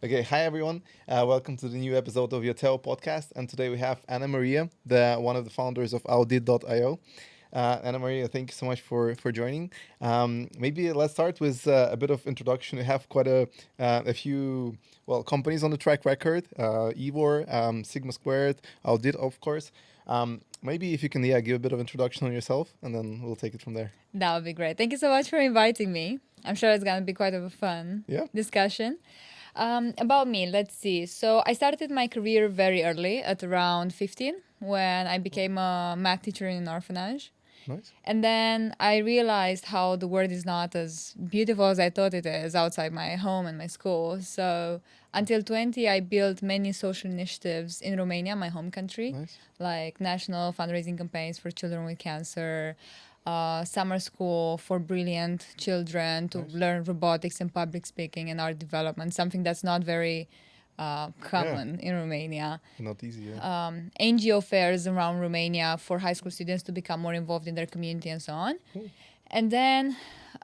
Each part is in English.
Okay, hi everyone. Welcome to the new episode of Yotewo podcast. And today we have Anna Maria, one of the founders of Audit.io. Anna Maria, thank you so much for joining. Maybe let's start with a bit of introduction. We have quite a few companies on the track record: Evor, Sigma Squared, Audit, of course. Maybe if you can give a bit of introduction on yourself, and then we'll take it from there. That would be great. Thank you so much for inviting me. I'm sure it's going to be quite of a fun Yeah, discussion. About me, let's see. So I started my career very early, at around 15, when I became a math teacher in an orphanage. nice. And then I realized how the world is not as beautiful as I thought it is outside my home and my school. So until 20, I built many social initiatives in Romania, my home country, Nice. like national fundraising campaigns for children with cancer, summer school for brilliant children to Nice. learn robotics and public speaking and art development, something that's not very common in Romania. Not easy. Yeah. NGO fairs around Romania for high school students to become more involved in their community and so on. Cool. And then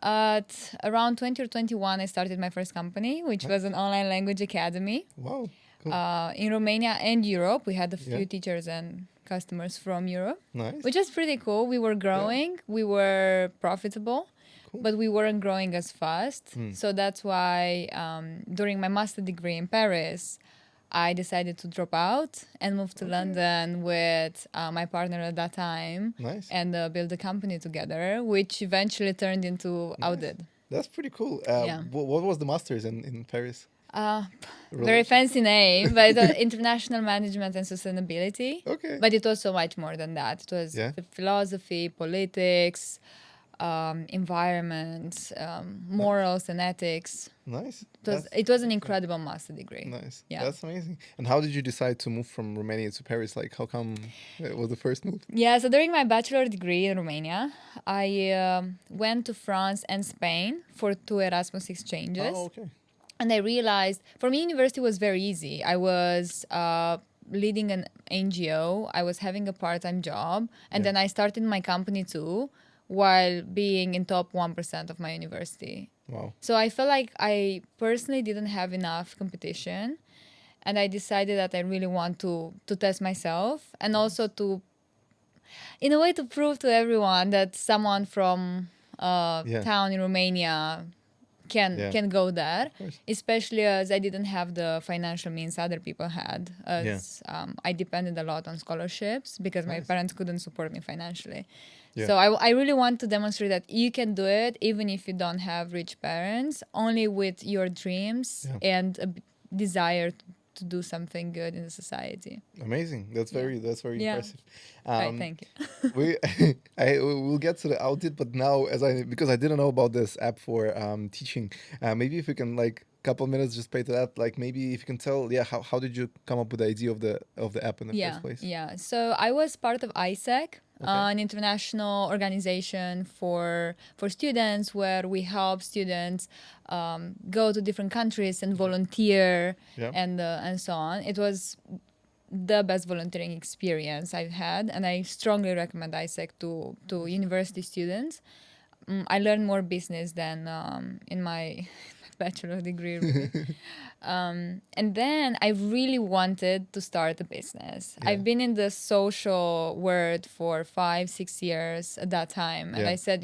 at around 20 or 21, I started my first company, which was an online language academy. Wow. Cool. In Romania and Europe. We had a few Yeah. teachers and customers from Europe, Nice. which is pretty cool. We were growing, we were profitable, Cool. but we weren't growing as fast. So that's why during my master degree in Paris, I decided to drop out and move to London with my partner at that time Nice. and build a company together, which eventually turned into Audit. That's pretty cool. Yeah. What was the masters in Paris? Very fancy name, but international management and sustainability. Okay. But it was so much more than that. It was Yeah. philosophy, politics, environment, morals and ethics. Nice. It was an incredible master degree. Nice. Yeah. That's amazing. And how did you decide to move from Romania to Paris? Like, how come it was the first move? Yeah, so during my bachelor degree in Romania, I went to France and Spain for 2 Erasmus exchanges. Oh, okay. And I realized, for me, university was very easy. I was leading an NGO. I was having a part-time job. And then I started my company too, while being in top 1% of my university. Wow. So I felt like I personally didn't have enough competition. And I decided that I really want to test myself and also to, in a way, to prove to everyone that someone from a town in Romania can go there, especially as I didn't have the financial means other people had, as I depended a lot on scholarships because my parents couldn't support me financially. So I really want to demonstrate that you can do it even if you don't have rich parents, only with your dreams and a desire to do something good in the society. Amazing. That's very impressive. Right, thank you. We'll get to the audit, but now because I didn't know about this app for teaching, maybe if we can like couple minutes just pay to that, like maybe if you can tell how did you come up with the idea of the app in the first place? Yeah, so I was part of ISEC, an international organization for students where we help students go to different countries and volunteer and so on. It was the best volunteering experience I've had, and I strongly recommend ISEC to university students. I learned more business than in my bachelor degree, really. And then I really wanted to start a business. I've been in the social world for 5-6 years at that time, and I said,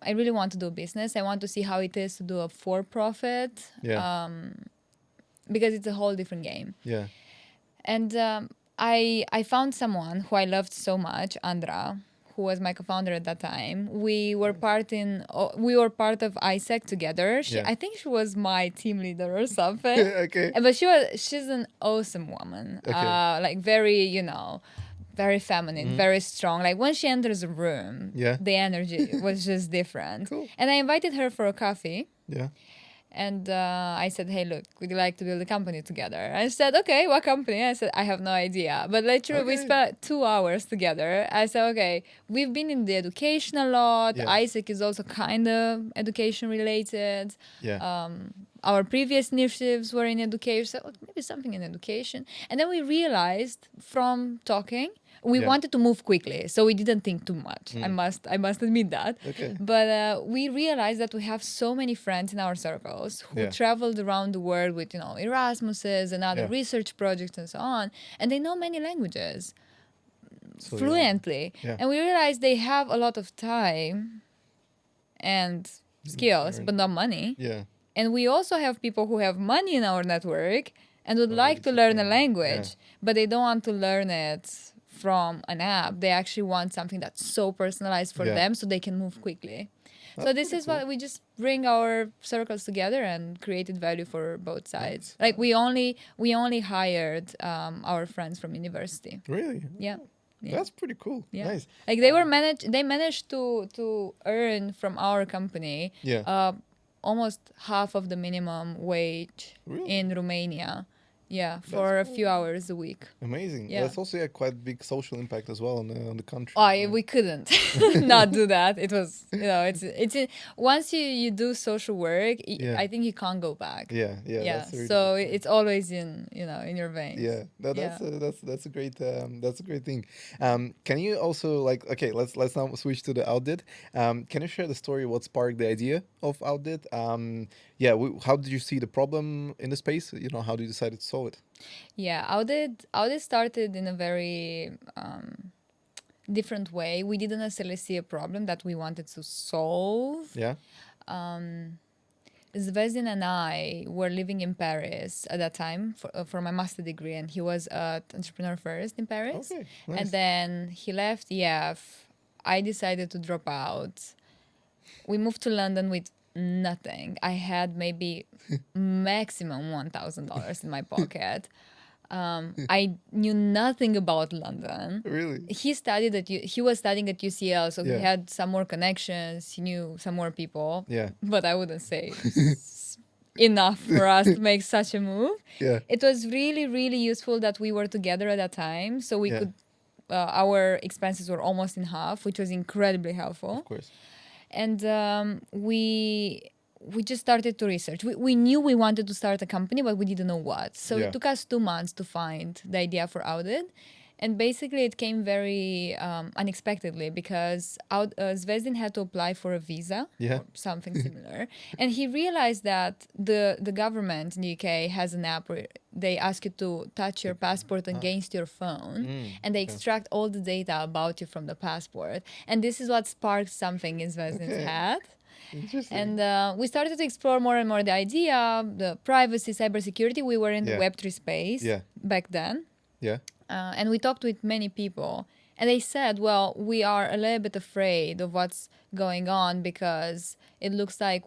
I really want to do business. I want to see how it is to do a for-profit, because it's a whole different game. Yeah. And I found someone who I loved so much, Andra, who was my co-founder at that time. We were part of ISEC together. I think she was my team leader or something. Okay. But she's an awesome woman. Okay. Like very, very feminine, very strong. Like when she enters a room, the energy was just different. Cool. And I invited her for a coffee. Yeah. And I said, hey, look, would you like to build a company together? I said, okay, what company? I said, I have no idea. But literally, we spent 2 hours together. I said, okay, we've been in the education a lot. ISEC is also kind of education related. Our previous initiatives were in education, so maybe something in education. And then we realized from talking, We Yeah. wanted to move quickly, so we didn't think too much. I must admit that. Okay. But we realized that we have so many friends in our circles who Yeah. traveled around the world with, Erasmuses and other Yeah. research projects and so on, and they know many languages So, fluently. Yeah. And we realized they have a lot of time and skills, learn. but not money. Yeah. And we also have people who have money in our network and would Oh, like really to learn a keep learning. language, but they don't want to learn it from an app. They actually want something that's so personalized for Yeah. them so they can move quickly. So That's this pretty is cool. what we just bring our circles together and created value for both sides. Nice. Like we only hired our friends from university. Really? Yeah. Yeah. That's pretty cool. Yeah. Nice. Like they managed to earn from our company Yeah. almost half of the minimum wage Really? in Romania. Yeah, for a few hours a week. Amazing. Yeah. That's also a quite big social impact as well on the country. We couldn't not do that. It was, once you do social work, Yeah. I think you can't go back. Yeah. Yeah. Yeah. That's really So good. it's always in your veins. Yeah, that's Yeah. that's a great thing. Can you also let's now switch to the audit. Can you share the story? What sparked the idea of audit? Yeah, how did you see the problem in the space? How did you decide to solve it? Yeah, audit started in a very different way. We didn't necessarily see a problem that we wanted to solve. Yeah. Zvezdin and I were living in Paris at that time for my master degree, and he was at Entrepreneur First in Paris. Okay, nice. And then he left EF. I decided to drop out. We moved to London with nothing. I had maybe maximum $1,000 in my pocket. I knew nothing about London. Really? He was studying at UCL, so Yeah. he had some more connections. He knew some more people. Yeah. But I wouldn't say enough for us to make such a move. Yeah. It was really, really useful that we were together at that time, so we Yeah. could. Our expenses were almost in half, which was incredibly helpful. Of course. And we just started to research. We knew we wanted to start a company, but we didn't know what. So Yeah. it took us 2 months to find the idea for audit. And basically it came very unexpectedly because Zvezdin had to apply for a visa Yeah. or something similar. And he realized that the government in the UK has an app where they ask you to touch your passport against your phone and they extract all the data about you from the passport. And this is what sparked something in Zvezdin's Okay. head. Interesting. And we started to explore more and more the idea, the privacy, cybersecurity. We were in the Yeah. Web3 space Yeah. back then. Yeah. And we talked with many people. And they said, well, we are a little bit afraid of what's going on because it looks like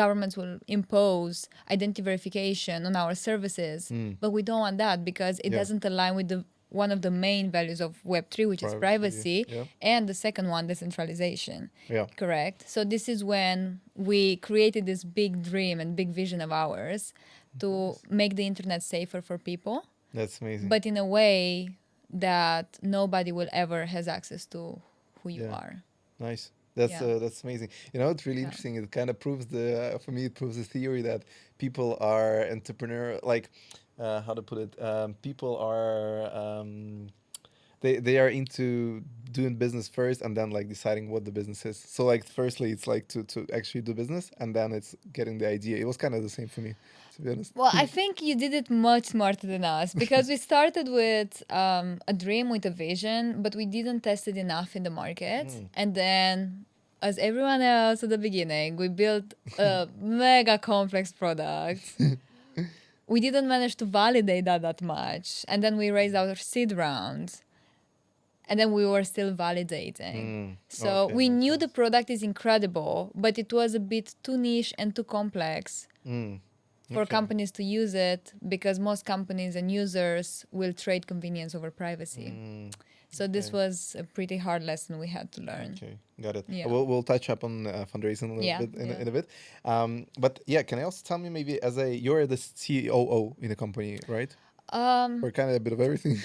governments will impose identity verification on our services. But we don't want that because it Yeah. doesn't align with one of the main values of Web3, which is privacy, Yeah. and the second one, decentralization. Yeah. Correct. So this is when we created this big dream and big vision of ours to make the internet safer for people, That's amazing. but in a way that nobody will ever has access to who you Yeah. are. Nice. Yeah. That's amazing. It's really interesting. It kind of proves for me, it proves the theory that people are entrepreneur, like, how to put it, people are, they are into doing business first and then like deciding what the business is. So like, firstly, it's like to actually do business and then it's getting the idea. It was kind of the same for me, to be honest. Well, I think you did it much smarter than us because we started with a dream, with a vision, but we didn't test it enough in the market. And then, as everyone else at the beginning, we built a mega complex product. We didn't manage to validate that much. And then we raised our seed round. And then we were still validating. So Okay, we makes knew sense. the product is incredible, but it was a bit too niche and too complex for Okay. companies to use it because most companies and users will trade convenience over privacy. So this okay. was a pretty hard lesson we had to learn. Okay, got it. Yeah. We'll touch up on fundraising a little Yeah, bit in yeah. a bit. But yeah, can I also tell me maybe you're the COO in the company, right? Or kind of a bit of everything.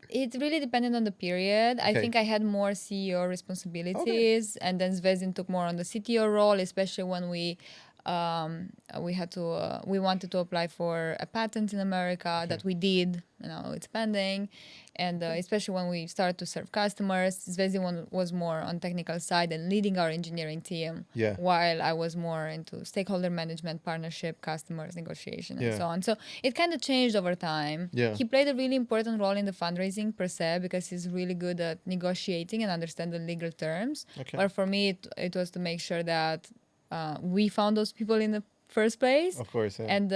It really depended on the period. I Okay. think I had more CEO responsibilities, and then Zvezdin took more on the CTO role, especially when we We wanted to apply for a patent in America that we did. It's pending. And especially when we started to serve customers, Zvezdin was more on technical side and leading our engineering team, Yeah. while I was more into stakeholder management, partnership, customers, negotiation, and Yeah. so on. So it kind of changed over time. Yeah. He played a really important role in the fundraising per se, because he's really good at negotiating and understand the legal terms. Okay. But for me, it was to make sure that we found those people in the first place. Of course, yeah. And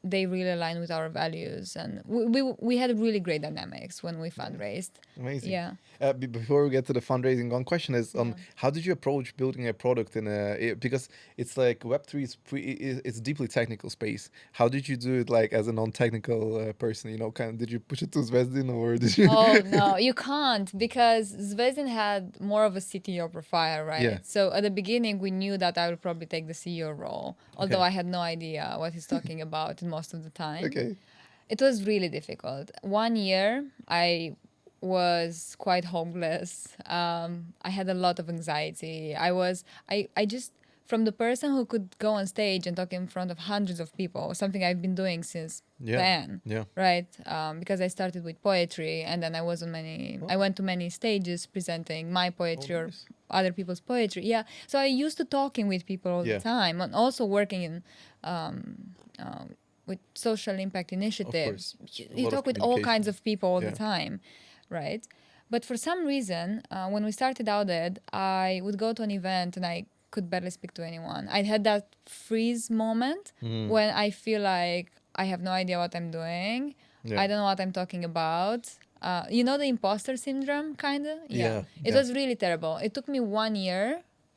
they really align with our values, and we had really great dynamics when we fundraised. Amazing. Yeah. Before we get to the fundraising, one question is how did you approach building a product because it's like Web3 it's deeply technical space. How did you do it like as a non-technical person? Did you push it to Zvezdin or did you? Oh no, you can't, because Zvezdin had more of a CTO profile, right? Yeah. So at the beginning, we knew that I would probably take the CEO role, although I had no idea what he's talking about most of the time. Okay. It was really difficult. 1 year, I was quite homeless. I had a lot of anxiety. I just, from the person who could go on stage and talk in front of hundreds of people, something I've been doing since then, right? Because I started with poetry, and then I went to many stages presenting my poetry or other people's poetry. Yeah. So I used to talking with people all the time, and also working in, with social impact initiatives. You talk with all kinds of people all the time, right? But for some reason, when we started Outdid, I would go to an event and I could barely speak to anyone. I had that freeze moment when I feel like I have no idea what I'm doing. I don't know what I'm talking about. The imposter syndrome, kind of? Yeah. It was really terrible. It took me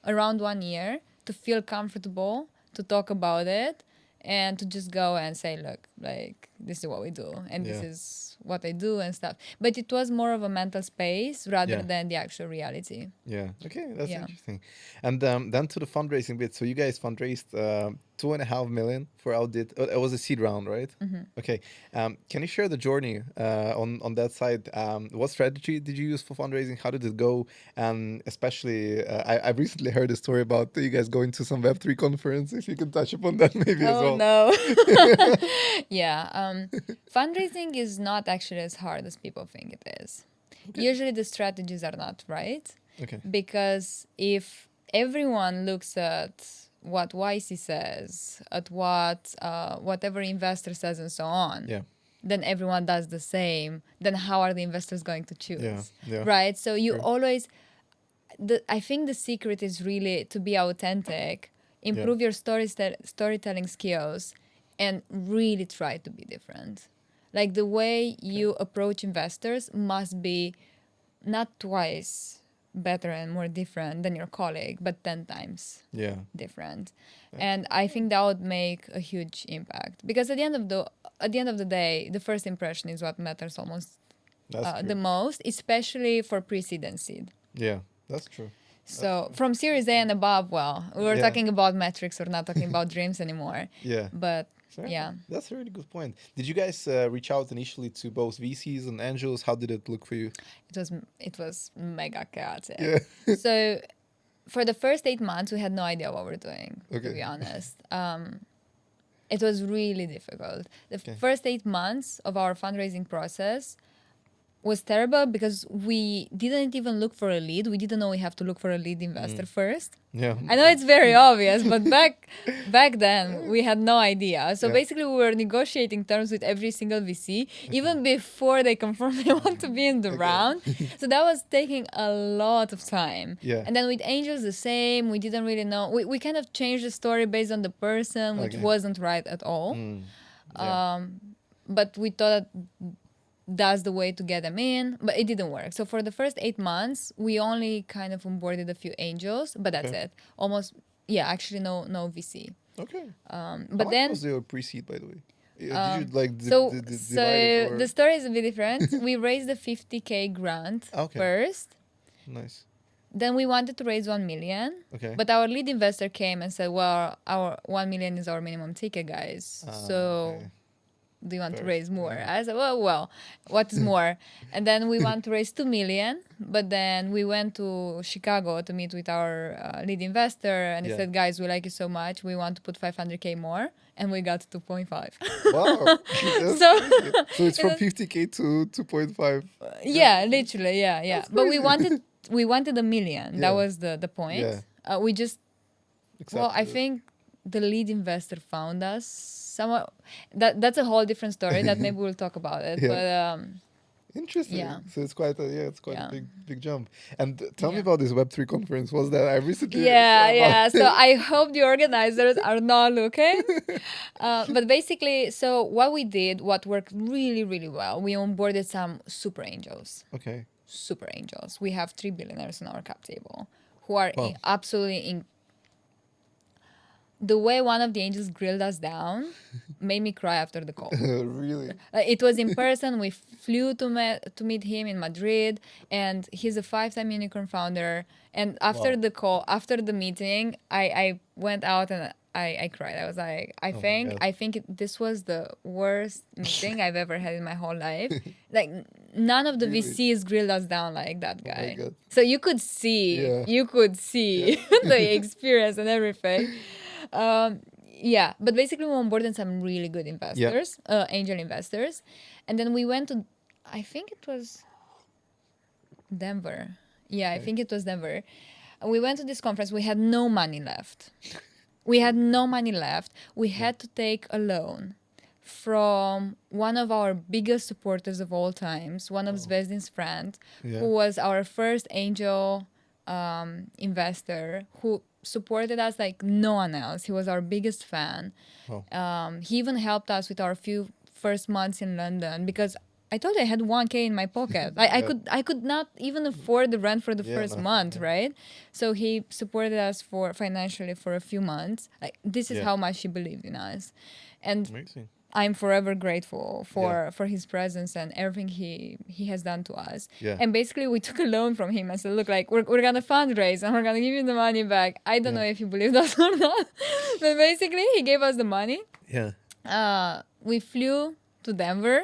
around 1 year, to feel comfortable to talk about it, and to just go and say, look, like, this is what we do, and this is what I do and stuff. But it was more of a mental space rather than the actual reality. Yeah. Okay, that's interesting. And then to the fundraising bit. So you guys fundraised 2.5 million for Outdid. It was a seed round, right? Mm-hmm. Okay. Can you share the journey on that side? What strategy did you use for fundraising? How did it go? And especially, I recently heard a story about you guys going to some Web3 conference. If you can touch upon that maybe as well. Oh, no. Yeah. Fundraising is not actually as hard as people think it is. Okay. Usually the strategies are not right. Okay. Because if everyone looks at what YC says, at what whatever investor says and so on, then everyone does the same, then how are the investors going to choose? Right? So you always... I think the secret is really to be authentic, improve your storytelling skills, and really try to be different. Like, the way you approach investors must be not twice better and more different than your colleague, but 10 times different. And I think that would make a huge impact, because at the end of the day, the first impression is what matters almost the most, especially for pre-seed and seed. Yeah, that's true. So from Series A and above, we're talking about metrics. We're not talking about dreams anymore. Yeah. But that's a really good point. Did you guys reach out initially to both VCs and angels? How did it look for you? It was mega chaotic. Yeah. So for the first 8 months, we had no idea what we're doing, to be honest. It was really difficult. The first 8 months of our fundraising process was terrible, because we didn't even look for a lead. We didn't know we have to look for a lead investor first. Yeah. I know it's very obvious, but back then we had no idea. So basically we were negotiating terms with every single VC, even before they confirmed they want to be in the round. So that was taking a lot of time. Yeah. And then with angels, the same. We didn't really know. We kind of changed the story based on the person, which wasn't right at all. But we thought that's the way to get them in, but it didn't work. So for the first 8 months, we only kind of onboarded a few angels, but that's it. Almost, actually no VC. Okay. But How much was your pre-seed, by the way? Did you the story is a bit different. We raised a 50K grant first. Nice. Then we wanted to raise 1 million. Okay. But our lead investor came and said, well, our 1 million is our minimum ticket, guys. do you want to First, raise more? yeah. I said, well, what is more? And then we want to raise 2 million, but then we went to Chicago to meet with our lead investor, and he Yeah. said, guys, we like you so much, we want to put 500K more, and we got 2.5. Wow. That's So- crazy. So it's from it 50K to 2.5. Yeah, literally, yeah. That's But crazy. we wanted a million. Yeah. That was the point. Yeah. We just well, I Accepted it. think the lead investor found us somewhat. That's a whole different story that maybe we'll talk about it. Yeah. But Interesting. Yeah. So it's quite a Yeah. big jump. And tell me Yeah. about this Web3 conference. Was that I recently yeah, saw about yeah. So I hope the organizers are not looking. But basically, so what we did, what worked really, really well, we onboarded some super angels. Okay. Super angels. We have 3 billionaires on our cap table who are Wow. absolutely in. The way one of the angels grilled us down made me cry after the call. Really? It was in person. We flew to meet him in Madrid, and he's a 5-time unicorn founder. And after Wow. the call, after the meeting, I went out and I cried. I was like, Oh my God. I think this was the worst meeting I've ever had in my whole life. Like none of the Really? VCs grilled us down like that Oh my guy. God. So you could see, Yeah. the experience and everything. Yeah, but basically we onboarded some really good investors, angel investors, and then we went to, I think it was Denver. Yeah, I Okay. think it was Denver. We went to this conference. We had no money left. We had no money left. We had to take a loan from one of our biggest supporters of all times, one of Zvezdin's friends, Yeah. who was our first angel investor, who supported us like no one else. He was our biggest fan. Wow. He even helped us with our few first months in London because I told you I had 1K in my pocket. Yeah. I could not even afford the rent for the Yeah, first no, month, yeah. right? So he supported us for financially for a few months. Like this is Yeah. how much he believed in us, and Amazing. I'm forever grateful for his presence and everything he has done to us. Yeah. And basically, we took a loan from him and said, "Look, like we're gonna fundraise and we're gonna give you the money back." I don't Yeah. know if you believed us or not, but basically, he gave us the money. Yeah. We flew to Denver,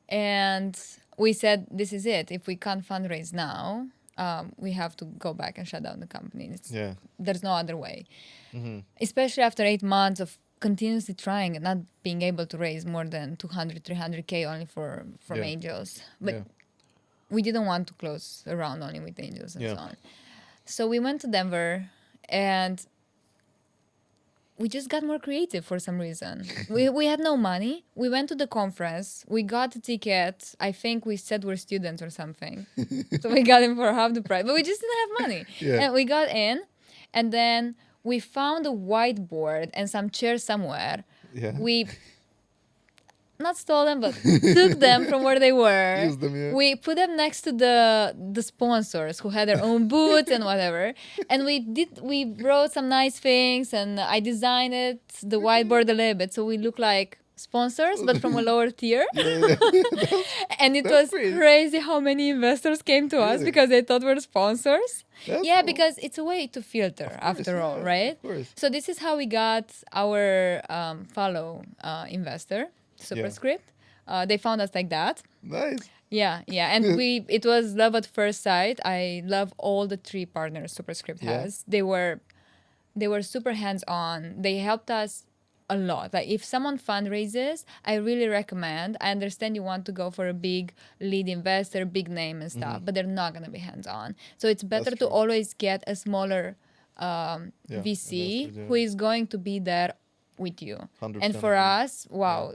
and we said, "This is it. If we can't fundraise now, we have to go back and shut down the company. Yeah. There's no other way." Mm-hmm. Especially after 8 months of continuously trying and not being able to raise more than 200 300K only from Yeah. angels, but Yeah. we didn't want to close around only with angels and Yeah. so on. So we went to Denver and we just got more creative for some reason. we had no money. We went to the conference. We got a ticket. I think we said we're students or something. So we got in for half the price. But we just didn't have money. Yeah. And we got in. And then we found a whiteboard and some chairs somewhere. Yeah. We not stole them, but took them from where they were. Used them, yeah. We put them next to the sponsors who had their own booths and whatever. And we wrote some nice things, and I designed it, the whiteboard a little bit, so we look like sponsors, but from a lower tier. Yeah. And it That's was pretty- crazy how many investors came to us Really? because they thought we're sponsors. That's Yeah, cool. because it's a way to filter after all, Yeah, right? Of course. So this is how we got our follow investor, Superscript. They found us like that. Nice. Yeah, and it was love at first sight. I love all the 3 partners Superscript Yeah. has. They were super hands-on. They helped us a lot. Like if someone fundraises, I really recommend. I understand you want to go for a big lead investor, big name and stuff, but they're not going to be hands-on. So it's better That's to true. always get a smaller VC investor, yeah. who is going to be there with you. 100% And for agree. us, wow,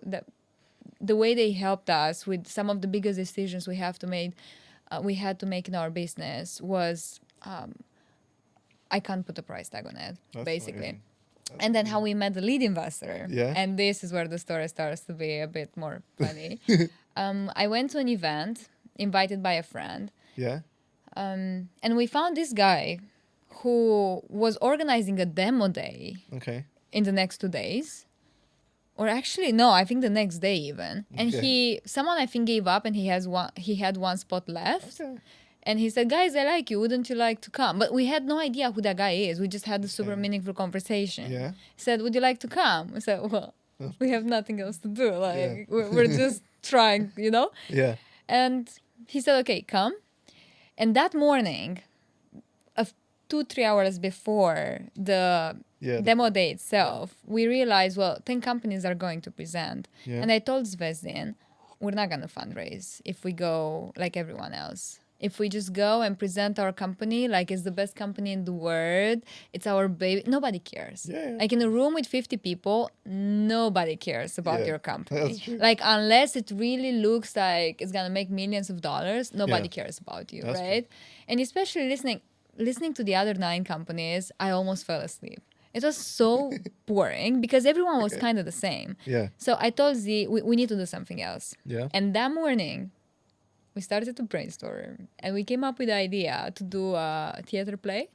the way they helped us with some of the biggest decisions we had to make in our business was I can't put a price tag on it, That's basically. amazing. And then how we met the lead investor. Yeah. And this is where the story starts to be a bit more funny. I went to an event invited by a friend, Yeah. and we found this guy who was organizing a demo day Okay. in the next 2 days. Or actually, no, I think the next day even. And Okay. someone I think gave up and he had one spot left. Okay. And he said, guys, I like you. Wouldn't you like to come? But we had no idea who that guy is. We just had a super Okay. meaningful conversation. Yeah. He said, would you like to come? I said, well, We have nothing else to do. Like Yeah. we're just trying, you know. Yeah. And he said, "Okay, come." And that morning, of 2-3 hours before the Yeah. demo day itself, we realized, well, 10 companies are going to present. Yeah. And I told Zvezdin, we're not going to fundraise if we go like everyone else. If we just go and present our company like it's the best company in the world, it's our baby, nobody cares. Yeah, yeah. Like in a room with 50 people, nobody cares about Yeah, your company. that's true. Like unless it really looks like it's going to make millions of dollars, nobody Yeah. cares about you, That's true. right? And especially listening to the other 9 companies, I almost fell asleep. It was so boring because everyone was Okay. kind of the same. Yeah. So I told Z, we need to do something else. Yeah. And that morning, we started to brainstorm and we came up with the idea to do a theater play.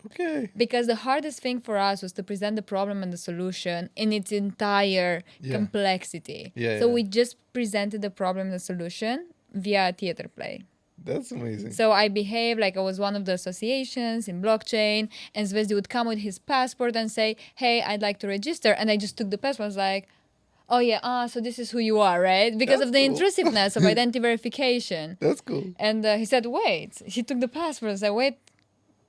Okay. Because the hardest thing for us was to present the problem and the solution in its entire Yeah. complexity. Yeah, So yeah. we just presented the problem and the solution via a theater play. That's amazing. So I behaved like I was one of the associations in blockchain, and Zvezdi would come with his passport and say, "Hey, I'd like to register." And I just took the passport. I was like, "Oh yeah, so this is who you are, right?" Because That's of the cool. intrusiveness of identity verification. That's cool. And he said, "Wait." He took the passport and said, "Wait,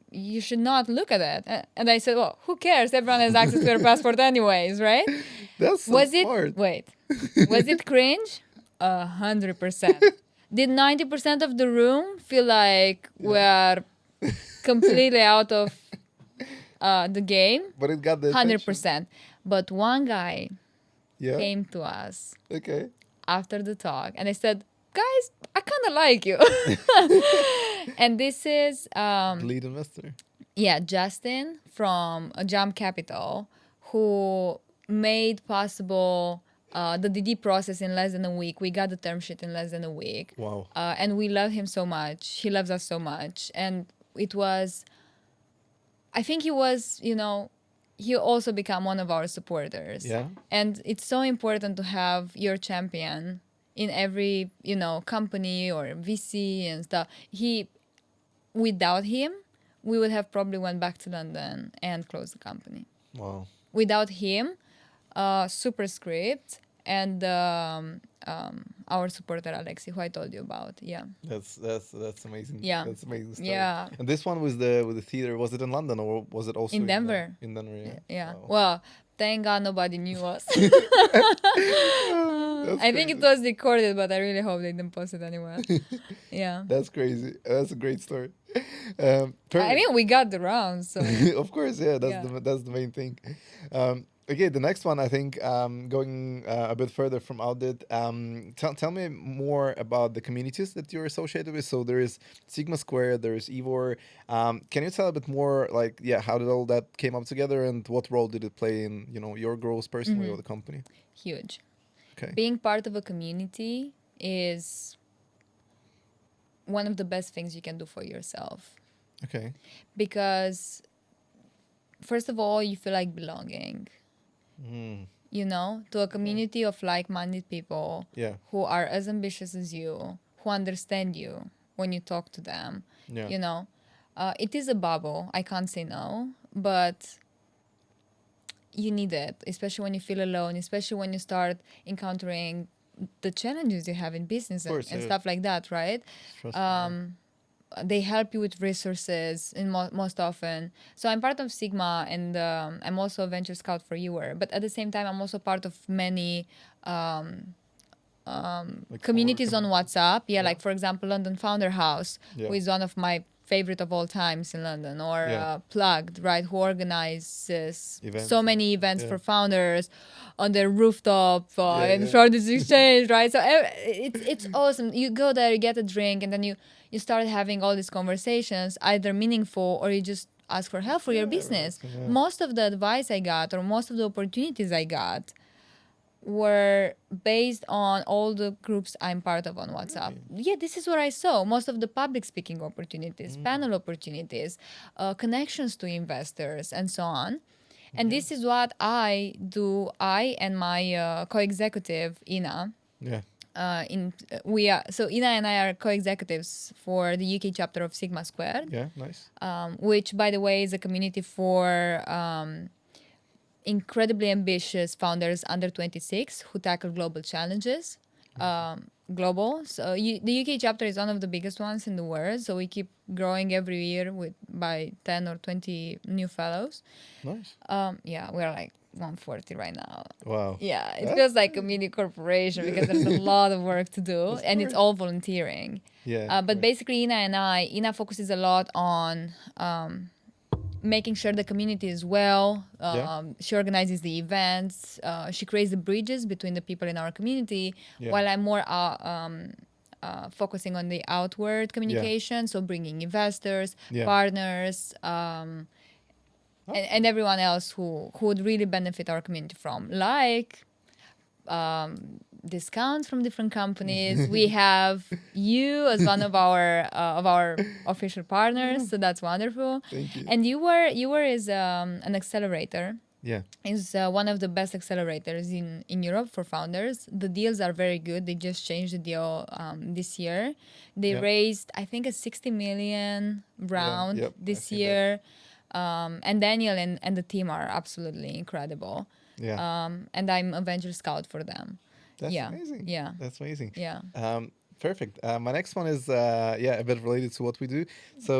you should not look at it." And I said, "Well, who cares? Everyone has access to their passport anyways, right?" That's so Was smart. it? Wait, was it cringe? 100%. Did 90% of the room feel like we're completely out of the game? But it got the attention. 100%. But one guy Yeah. came to us Okay. after the talk and I said, "Guys, I kind of like you." And this is Lead investor. Justin from Jump Capital, who made possible the DD process in less than a week. We got the term sheet in less than a week. Wow. And we love him so much. He loves us so much. And it was, I think he was, he also became one of our supporters. Yeah. And it's so important to have your champion in every, company or VC and stuff. Without him, we would have probably went back to London and closed the company. Wow. Without him, Superscript and our supporter Alexi, who I told you about. Yeah. That's amazing. Yeah. That's amazing stuff. Yeah. And this one with the theater, was it in London or was it also In Denver. In Denver, yeah. Yeah. Wow. Well, thank God nobody knew us. That's I think it crazy. was recorded, but I really hope they didn't post it anywhere. Yeah. That's crazy. That's a great story. I Perfect. mean, we got the round, so. Of course, yeah. That's Yeah. the main thing. Okay, the next one, I think, going a bit further from audit. Tell me more about the communities that you're associated with. So there is Sigma Square, there is Evor. Can you tell a bit more, like, yeah, how did all that came up together, and what role did it play in, your growth personally or the company? Huge. Okay. Being part of a community is one of the best things you can do for yourself. Okay. Because, first of all, you feel like belonging. Mm. To a community of like-minded people Yeah. who are as ambitious as you, who understand you when you talk to them. Yeah. It is a bubble. I can't say no, but you need it, especially when you feel alone, especially when you start encountering the challenges you have in business course, and yeah. stuff like that, right? They help you with resources in most often. So I'm part of Sigma, and I'm also a venture scout for Ewer. But at the same time, I'm also part of many communities on WhatsApp. Yeah, like for example, London Founder House, Yeah. who is one of my favorite of all times in London, or Yeah. Plugged, right, who organizes Events. so many events Yeah. for founders on their rooftop Yeah, in yeah. Shoreditch Exchange, right? So it's awesome. You go there, you get a drink, and then you start having all these conversations, either meaningful or you just ask for help for your Yeah, business. right, yeah. Most of the advice I got, or most of the opportunities I got, were based on all the groups I'm part of on WhatsApp. Yeah, this is what I saw. Most of the public speaking opportunities, panel opportunities, connections to investors, and so on. And this is what I do. I and my co-executive Ina. Yeah. Ina and I are co-executives for the UK chapter of Sigma Squared, Yeah. Nice. which, by the way, is a community for incredibly ambitious founders under 26 who tackle global challenges. Global. So the UK chapter is one of the biggest ones in the world. So we keep growing every year by 10 or 20 new fellows. Nice. Yeah, we're like 140 right now. Wow. Yeah, it That's feels like a crazy. mini corporation Yeah. because there's a lot of work to do, Of and it's course. all volunteering. Yeah. But Right. basically, Ina focuses a lot on making sure the community is well. Yeah. She organizes the events. She creates the bridges between the people in our community, Yeah. while I'm more focusing on the outward Yeah. communication, so bringing investors, Yeah. partners, Okay. and everyone else who would really benefit our community from, like discounts from different companies. We have you as one of our official partners, so that's wonderful. Thank you. And you were is an accelerator. Yeah. Is one of the best accelerators in Europe for founders. The deals are very good. They just changed the deal this year. They Yeah. raised, I think, a 60 million round Yep. I've this seen that. year. And Daniel and the team are absolutely incredible. Yeah. And I'm a venture scout for them. That's Yeah. amazing. Yeah. That's amazing. Yeah. Perfect. My next one is a bit related to what we do. So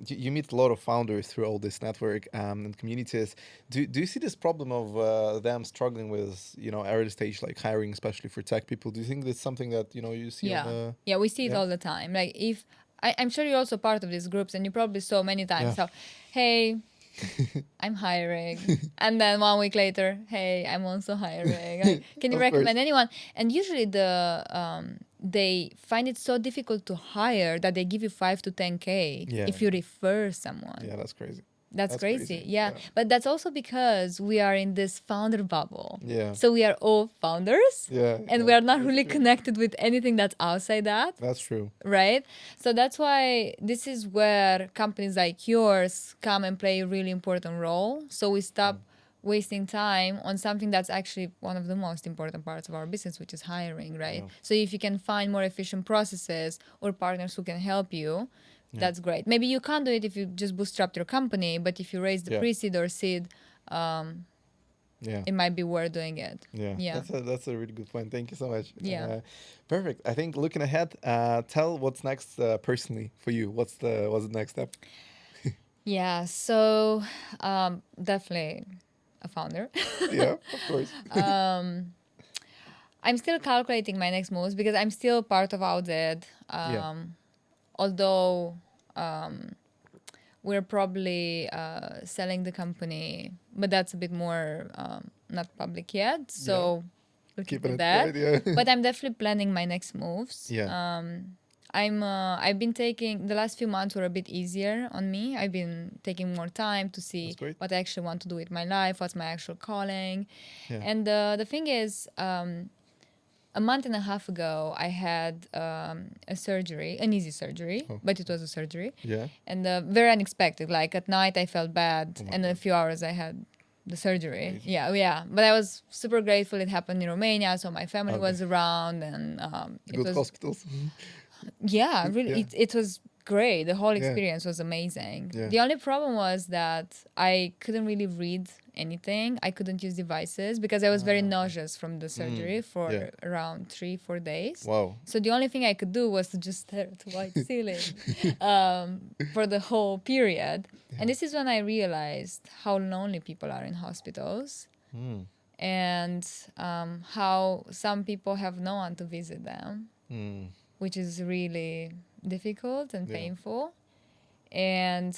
you meet a lot of founders through all this network and communities. Do you see this problem of them struggling with early stage like hiring, especially for tech people? Do you think that's something that you see on Yeah. the Yeah, we see it Yeah. all the time. Like if I'm sure you're also part of these groups and you probably saw many times Yeah. how, hey, I'm hiring. And then 1 week later, hey, I'm also hiring. Like, can you Of course. recommend anyone? And usually they find it so difficult to hire that they give you 5 to 10K Yeah. if you refer someone. Yeah, that's crazy. That's That's crazy. crazy. Yeah. Yeah. But that's also because we are in this founder bubble. Yeah. So we are all founders. Yeah. And yeah, we are not that's really true. connected with anything that's outside that. That's true. Right? So that's why this is where companies like yours come and play a really important role. So we stop wasting time on something that's actually one of the most important parts of our business, which is hiring, right? Yeah. So if you can find more efficient processes or partners who can help you, that's great. Maybe you can't do it if you just bootstrapped your company, but if you raise the Yeah. pre-seed or seed, Yeah. it might be worth doing it. Yeah. Yeah. That's a really good point. Thank you so much. Yeah. Perfect. I think looking ahead, tell what's next personally for you. What's the next step? Yeah. So definitely a founder. Yeah, of course. I'm still calculating my next moves because I'm still part of Outdead. Yeah. Although we're probably selling the company, but that's a bit more not public yet. So we'll keep Keeping it it that. quiet, yeah. But I'm definitely planning my next moves. Yeah. I've been taking the last few months were a bit easier on me. I've been taking more time to see That's great. what I actually want to do with my life, what's my actual calling. Yeah. And the thing is, a month and a half ago, I had a surgery, an easy surgery, but it was a surgery. Yeah. And very unexpected. Like at night, I felt bad, Oh my and in a God. few hours, I had the surgery. Amazing. Yeah. But I was super grateful it happened in Romania, so my family Okay. was around, and it Good was hospitals. yeah, really, Yeah. it was great. The whole Yeah. experience was amazing. Yeah. The only problem was that I couldn't really read anything. I couldn't use devices because I was very nauseous from the surgery for Yeah. around 3-4 days. Wow. So the only thing I could do was to just stare at the white ceiling for the whole period. And this is when I realized how lonely people are in hospitals Mm. and how some people have no one to visit them, Mm. which is really difficult and Yeah. painful. And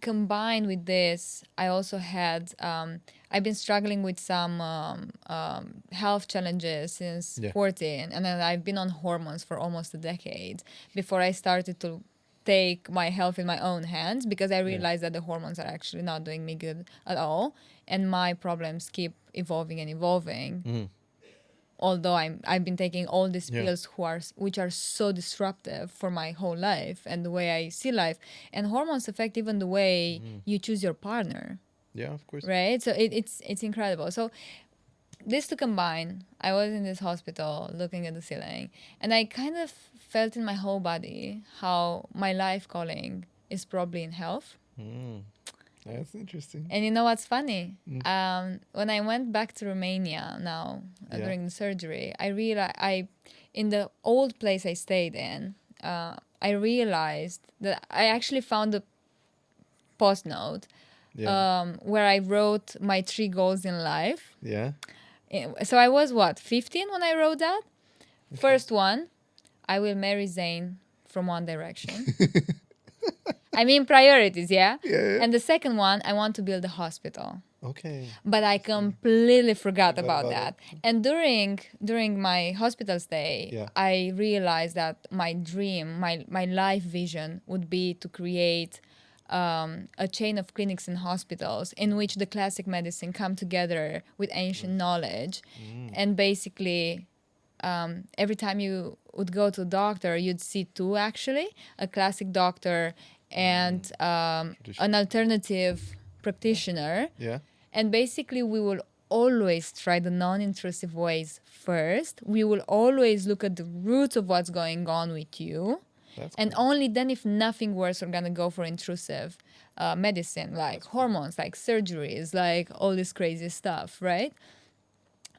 combined with this, I also had I've been struggling with some health challenges since Yeah. 14, and then I've been on hormones for almost a decade before I started to take my health in my own hands, because I realized that the hormones are actually not doing me good at all, and my problems keep evolving and evolving. Mm. Although I've been taking all these Yeah. pills which are so disruptive for my whole life and the way I see life, and hormones affect even the way you choose your partner, Yeah, of course. right? So it's incredible. So this to combine, I was in this hospital looking at the ceiling, and I kind of felt in my whole body how my life calling is probably in health. Mm. That's interesting. And you know what's funny? Mm. When I went back to Romania now during the surgery, I realized in the old place I stayed in, I realized that I actually found a post note where I wrote my 3 goals in life. Yeah. So I was 15 when I wrote that. First one, I will marry Zayn from One Direction. I mean priorities, yeah? Yeah. And the second one, I want to build a hospital. Okay. But I completely forgot Forgot about about that. And during my hospital stay, Yeah. I realized that my dream, my life vision would be to create a chain of clinics and hospitals in which the classic medicine come together with ancient knowledge. And basically, every time you would go to the doctor, you'd see two actually, a classic doctor and an alternative practitioner. Yeah. And basically, we will always try the non-intrusive ways first. We will always look at the roots of what's going on with you. That's And cool. only then, if nothing worse, we're going to go for intrusive medicine, like hormones, like surgeries, like all this crazy stuff, right?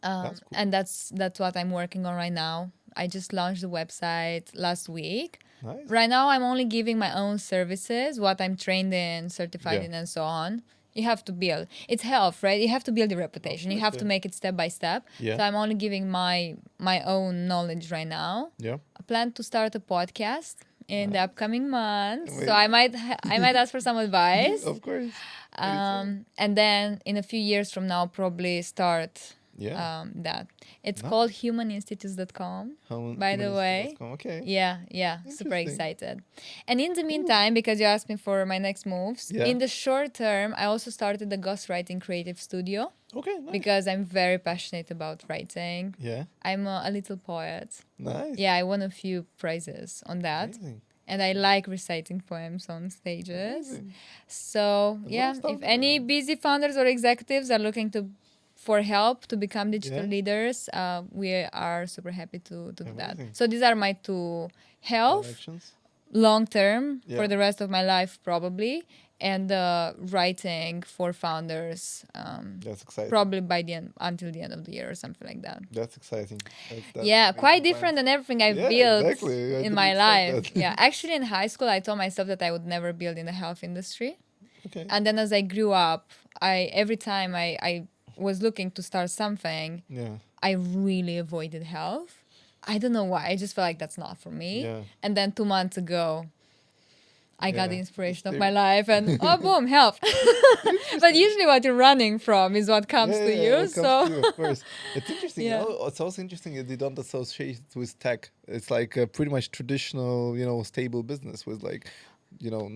That's cool. And that's what I'm working on right now. I just launched the website last week. Nice. Right now, I'm only giving my own services, what I'm trained in, certified Yeah. in, and so on. You have to build. It's health, right? You have to build your reputation. You course, have yeah. to make it step by step. Yeah. So I'm only giving my own knowledge right now. Yeah. I plan to start a podcast in the upcoming months. Wait. So I might ask for some advice. Of course. And then in a few years from now, probably start Yeah. that. It's Nice. called humaninstitutes.com. By the way. Okay. Yeah, super Interesting. excited. And in the meantime, because you asked me for my next moves, Yeah. in the short term, I also started the ghostwriting creative studio Okay. Nice. because I'm very passionate about writing. Yeah. I'm a little poet. Nice. Yeah, I won a few prizes on that. Amazing. And I like reciting poems on stages. Amazing. So, yeah, stuff if going any on. busy founders or executives are looking for help to become digital Yeah. leaders, we are super happy to do that. Amazing. So these are my two: health, Directions. long term Yeah. for the rest of my life probably, and writing for founders That's exciting. probably by until the end of the year or something like that. That's exciting. That's Yeah, amazing quite plans. different than everything I've Yeah, built exactly. I in didn't my expect life. that. Yeah, actually in high school I told myself that I would never build in the health industry. Okay. And then as I grew up, every time I was looking to start something, Yeah. I really avoided health. I don't know why. I just felt like that's not for me. Yeah. And then 2 months ago, I got the Yeah. inspiration of It's my life and boom, health. But usually what you're running from is what comes to you. It comes So to you, of course. It's interesting. Yeah. It's also interesting that they don't associate it with tech. It's like a pretty much traditional, stable business with like,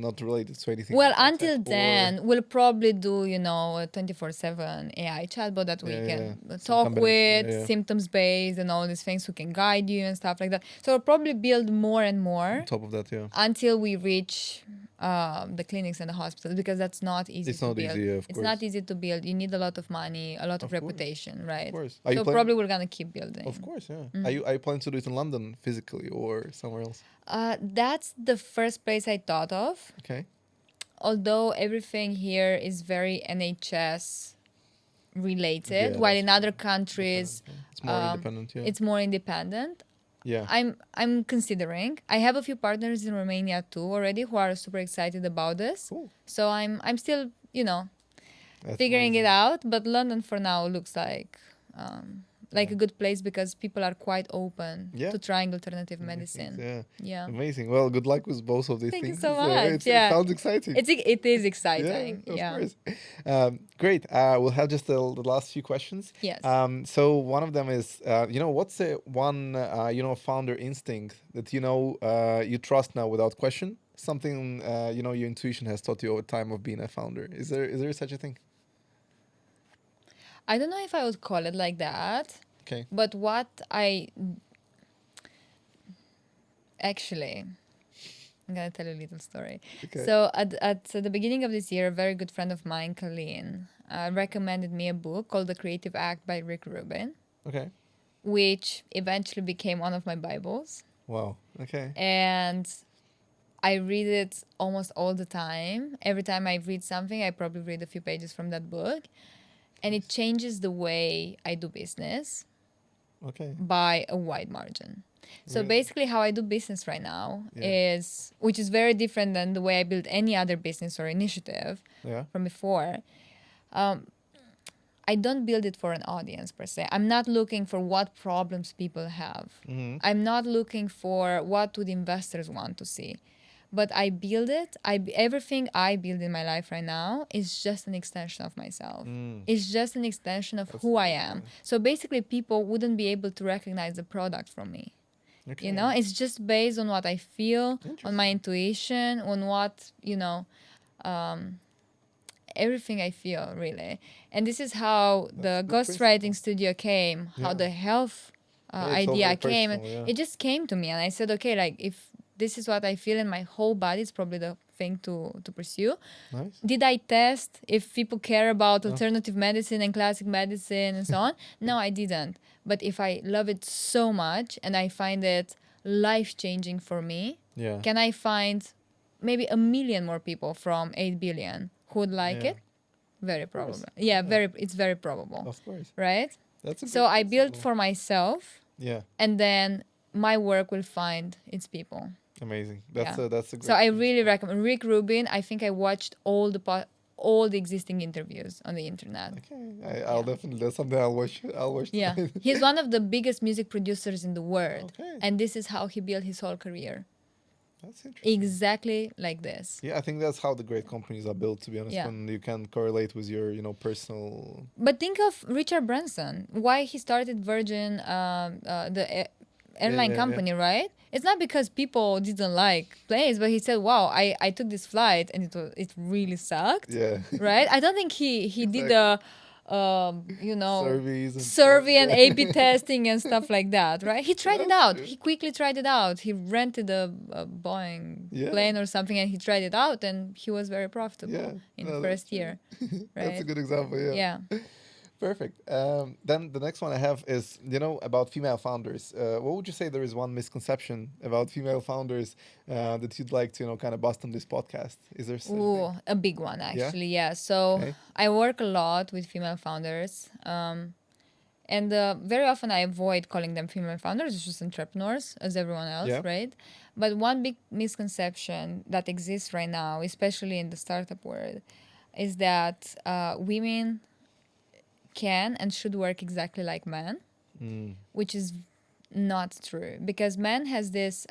not related to anything. well, like until tech or- then, we'll probably do, a 24/7 AI chatbot that we Yeah, can Some talk combination, with, yeah. symptoms based and all these things who can guide you and stuff like that. So we'll probably build more and more On top of that, yeah. until we reach the clinics and the hospitals, because that's not easy It's to not build. easy, of It's course. not easy to build. You need a lot of money, a lot of, Of course. reputation, right? Of course. Are you So planning? probably we're gonna keep building. Of course, yeah. Are you planning to do it in London physically or somewhere else? That's the first place I thought of. Okay. Although everything here is very NHS related, Yeah, while that's in other countries It's more independent, yeah. it's more independent. Yeah. I'm considering. I have a few partners in Romania too already who are super excited about this. Cool. So I'm still That's figuring it amazing. out. But London for now looks like a good place because people are quite open Yeah. to trying alternative Many medicine. things, Yeah. Yeah. Amazing. Well, good luck with both of these Thank you things. so much. It Yeah. sounds exciting. It is exciting. Yeah, of Yeah. course. Great. We'll have just the last few questions. Yes. So one of them is, what's the one, founder instinct that you trust now without question? Something your intuition has taught you over time of being a founder. Is there such a thing? I don't know if I would call it like that, Okay. but actually, I'm gonna tell you a little story. Okay. So at the beginning of this year, a very good friend of mine, Colleen, recommended me a book called The Creative Act by Rick Rubin, Okay. which eventually became one of my Bibles. Wow. Okay. And I read it almost all the time. Every time I read something, I probably read a few pages from that book. And it changes the way I do business Okay. by a wide margin. So Really? basically how I do business right now Yeah. is, which is very different than the way I build any other business or initiative Yeah. from before. I don't build it for an audience per se. I'm not looking for what problems people have. Mm-hmm. I'm not looking for what would investors want to see. But I build it. Everything I build in my life right now is just an extension of myself. It's just an extension of who I am. So basically, people wouldn't be able to recognize the product from me. Okay. You know, it's just based on what I feel, on my intuition, on what, everything I feel, really. And this is how the ghostwriting studio came, how the health idea came. It just came to me, and I said, okay, like, if this is what I feel in my whole body, it's probably the thing to pursue. Nice. Did I test if people care about alternative medicine and classic medicine and so on? No, I didn't. But if I love it so much and I find it life-changing for me, Yeah. can I find maybe 1 million more people from 8 billion who would like Yeah. it? Very probable. Yeah, it's very probable. Of course. Right? That's a So great I built principle. for myself, Yeah. and then my work will find its people. Amazing. That's Yeah. a great So I principle. really recommend Rick Rubin. I think I watched all the existing interviews on the internet. Okay. I'll definitely. That's something I'll watch. I'll watch. Yeah, tonight. he's one of the biggest music producers in the world, Okay. and this is how he built his whole career. That's interesting. Exactly like this. Yeah, I think that's how the great companies are built. To be honest, Yeah. when you can correlate with your, personal. But think of Richard Branson. Why he started Virgin, airline company, right? It's not because people didn't like planes, but he said, "Wow, I took this flight and it really sucked." Yeah. Right? I don't think he did the Surveys and survey stuff, and yeah. A/B testing and stuff like that, right? He tried it That's out. true. He quickly tried it out. He rented a Boeing Yeah. plane or something, and he tried it out, and he was very profitable Yeah. in No, the that's first year. Right? That's a good example. Yeah. Yeah. Perfect. Then the next one I have is, about female founders. What would you say there is one misconception about female founders that you'd like to, kind of bust on this podcast? Is there something? Ooh, a big one actually. Yeah. So Okay. I work a lot with female founders, and very often I avoid calling them female founders. It's just entrepreneurs, as everyone else, Yeah. right? But one big misconception that exists right now, especially in the startup world, is that women can and should work exactly like men, which is not true, because men has this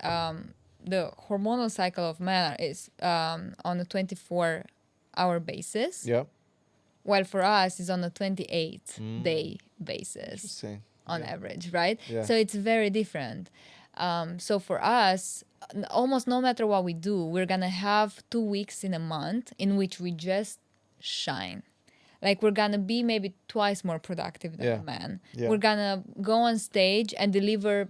the hormonal cycle of men is on a 24-hour basis, Yeah. while for us is on a 28-day basis Interesting. on Yeah. average, right? Yeah. So it's very different. So for us, almost no matter what we do, we're gonna have 2 weeks in a month in which we just shine. Like, we're gonna be maybe twice more productive than Yeah. a man. Yeah. We're gonna go on stage and deliver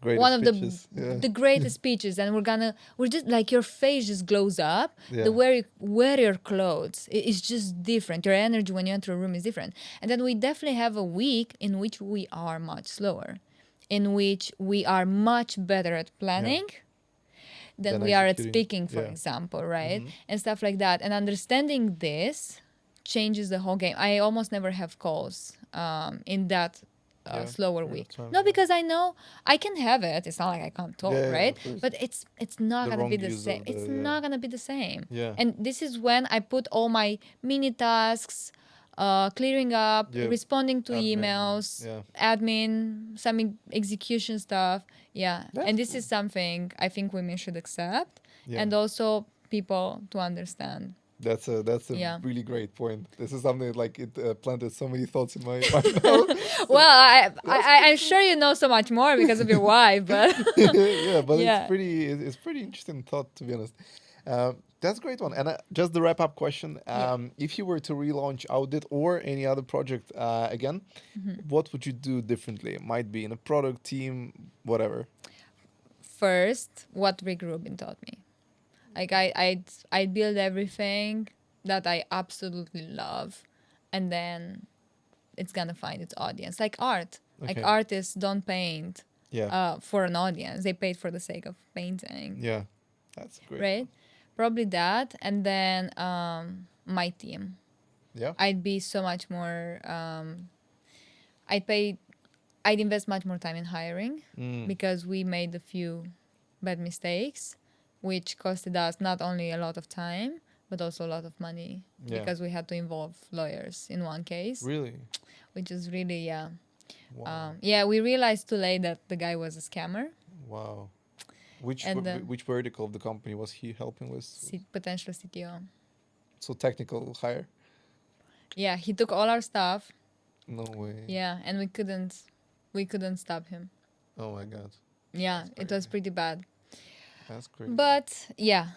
Greatest one of speeches. Yeah. the greatest speeches, and we're just like, your face just glows up. Yeah. The way you wear your clothes is just different. Your energy when you enter a room is different. And then we definitely have a week in which we are much slower, in which we are much better at planning than Than we are at executing. speaking, for Yeah. example, right? And stuff like that. And understanding this changes the whole game. I almost never have calls in that Yeah, slower period of week. time, No, yeah. because I know I can have it. It's not like I can't talk, Yeah, right? of course. But it's not The gonna be wrong the use same. of the- It's yeah. not gonna be the same. Yeah. And this is when I put all my mini tasks, clearing up, Yeah. responding to Admin, emails, yeah. admin, some execution stuff. Yeah. That's And this is something I think women should accept, Yeah. and also people to understand. That's a Yeah. really great point. This is something like it planted so many thoughts in my mind now. Well, I'm sure you know so much more because of your wife, but Yeah, but Yeah. it's pretty interesting thought, to be honest. That's a great one. And just the wrap up question: if you were to relaunch Audit or any other project again, what would you do differently? It might be in a product team, whatever. first, what Rick Rubin taught me. Like, I'd build everything that I absolutely love, and then it's gonna find its audience. Like art. Like, Okay. artists don't paint Yeah, for an audience. They paint for the sake of painting. yeah. That's great. right? Probably that, and then my team. Yeah. I'd be so much more. I'd pay. I'd invest much more time in hiring because we made a few bad mistakes, which costed us not only a lot of time but also a lot of money Yeah. because we had to involve lawyers in one case, Really? which is really Wow. yeah. We realized too late that the guy was a scammer Wow. Which and which vertical of the company was he helping with? potential CTO. So technical hire? Yeah, he took all our stuff. No way. Yeah, and we couldn't stop him. Oh my god. Yeah, That's it was crazy. pretty bad. That's crazy. But yeah,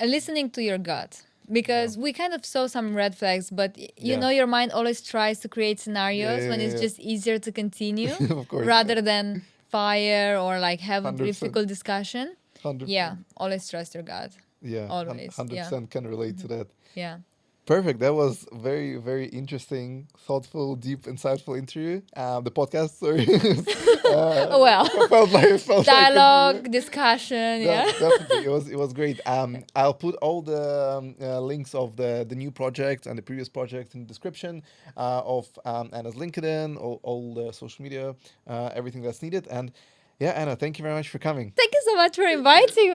listening to your gut because we kind of saw some red flags, but you Yeah. know your mind always tries to create scenarios Yeah, when yeah, it's yeah. just easier to continue Of course. rather than fire or like have a 100%. difficult discussion. 100%. Yeah, always trust your gut. Yeah. Always. 100% can relate to that. Yeah. Perfect. That was very, very interesting, thoughtful, deep, insightful interview. The podcast, sorry. Well, felt dialogue, discussion. Yeah. Definitely, it was great. I'll put all the links of the new project and the previous project in the description of Anna's LinkedIn, all the social media, everything that's needed. And yeah, Anna, thank you very much for coming. Thank you so much for inviting